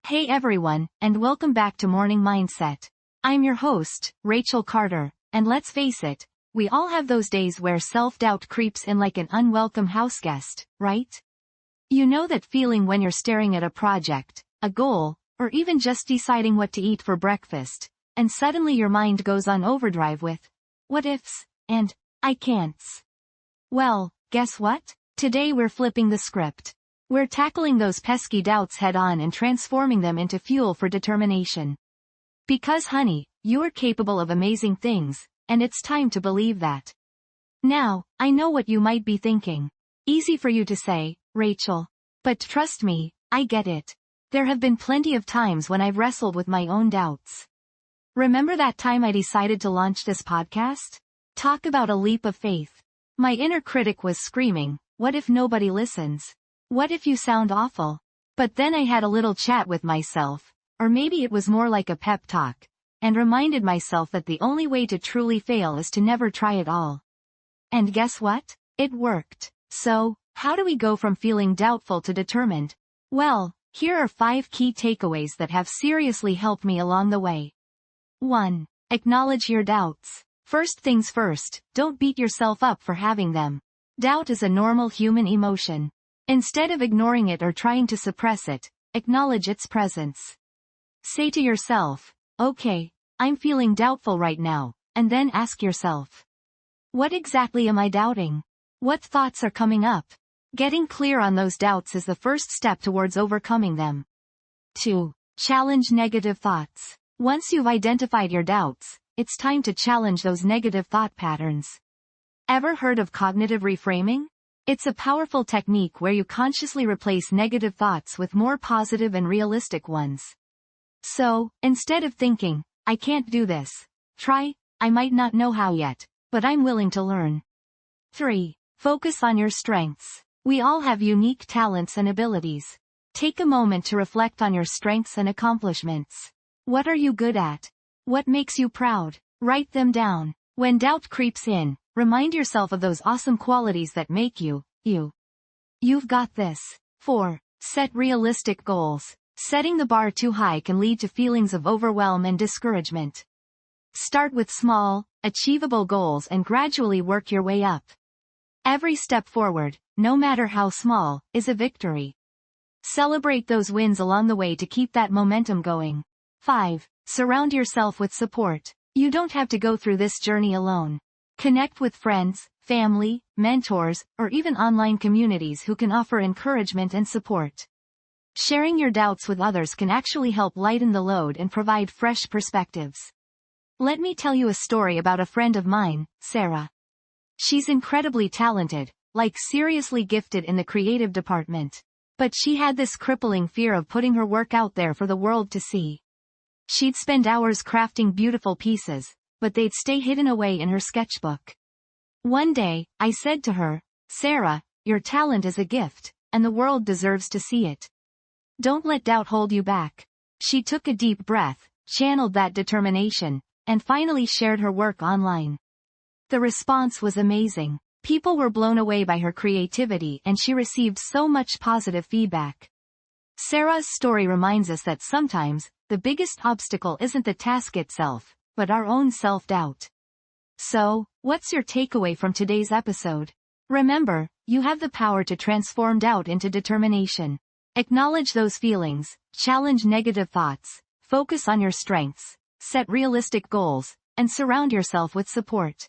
Hey everyone, and welcome back to Morning Mindset. I'm your host, Rachel Carter, and let's face it, we all have those days where self-doubt creeps in like an unwelcome houseguest, right? You know that feeling when you're staring at a project, a goal, or even just deciding what to eat for breakfast, and suddenly your mind goes on overdrive with, what ifs, and, I can'ts. Well, guess what? Today we're flipping the script. We're tackling those pesky doubts head-on and transforming them into fuel for determination. Because honey, you're capable of amazing things, and it's time to believe that. Now, I know what you might be thinking. Easy for you to say, Rachel. But trust me, I get it. There have been plenty of times when I've wrestled with my own doubts. Remember that time I decided to launch this podcast? Talk about a leap of faith. My inner critic was screaming, what if nobody listens? What if you sound awful? But then I had a little chat with myself, or maybe it was more like a pep talk, and reminded myself that the only way to truly fail is to never try at all. And guess what? It worked. So, how do we go from feeling doubtful to determined? Well, here are 5 key takeaways that have seriously helped me along the way. 1. Acknowledge your doubts. First things first, don't beat yourself up for having them. Doubt is a normal human emotion. Instead of ignoring it or trying to suppress it, acknowledge its presence. Say to yourself, okay, I'm feeling doubtful right now, and then ask yourself, what exactly am I doubting? What thoughts are coming up? Getting clear on those doubts is the first step towards overcoming them. 2. Challenge negative thoughts. Once you've identified your doubts, it's time to challenge those negative thought patterns. Ever heard of cognitive reframing? It's a powerful technique where you consciously replace negative thoughts with more positive and realistic ones. So, instead of thinking, I can't do this, try, I might not know how yet, but I'm willing to learn. 3. Focus on your strengths. We all have unique talents and abilities. Take a moment to reflect on your strengths and accomplishments. What are you good at? What makes you proud? Write them down. When doubt creeps in, remind yourself of those awesome qualities that make you, you. You've got this. 4. Set realistic goals. Setting the bar too high can lead to feelings of overwhelm and discouragement. Start with small, achievable goals and gradually work your way up. Every step forward, no matter how small, is a victory. Celebrate those wins along the way to keep that momentum going. 5. Surround yourself with support. You don't have to go through this journey alone. Connect with friends, family, mentors, or even online communities who can offer encouragement and support. Sharing your doubts with others can actually help lighten the load and provide fresh perspectives. Let me tell you a story about a friend of mine, Sarah. She's incredibly talented, like seriously gifted in the creative department. But she had this crippling fear of putting her work out there for the world to see. She'd spend hours crafting beautiful pieces, but they'd stay hidden away in her sketchbook. One day, I said to her, Sarah, your talent is a gift, and the world deserves to see it. Don't let doubt hold you back. She took a deep breath, channeled that determination, and finally shared her work online. The response was amazing. People were blown away by her creativity and she received so much positive feedback. Sarah's story reminds us that sometimes, the biggest obstacle isn't the task itself, but our own self-doubt. So, what's your takeaway from today's episode? Remember, you have the power to transform doubt into determination. Acknowledge those feelings, challenge negative thoughts, focus on your strengths, set realistic goals, and surround yourself with support.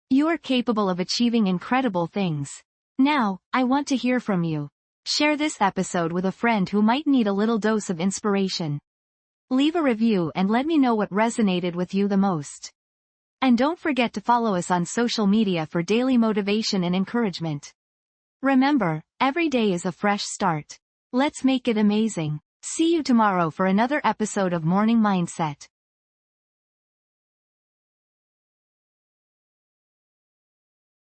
You are capable of achieving incredible things. Now, I want to hear from you. Share this episode with a friend who might need a little dose of inspiration. Leave a review and let me know what resonated with you the most. And don't forget to follow us on social media for daily motivation and encouragement. Remember, every day is a fresh start. Let's make it amazing. See you tomorrow for another episode of Morning Mindset.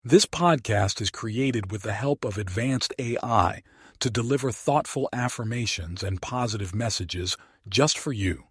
This podcast is created with the help of advanced AI to deliver thoughtful affirmations and positive messages just for you.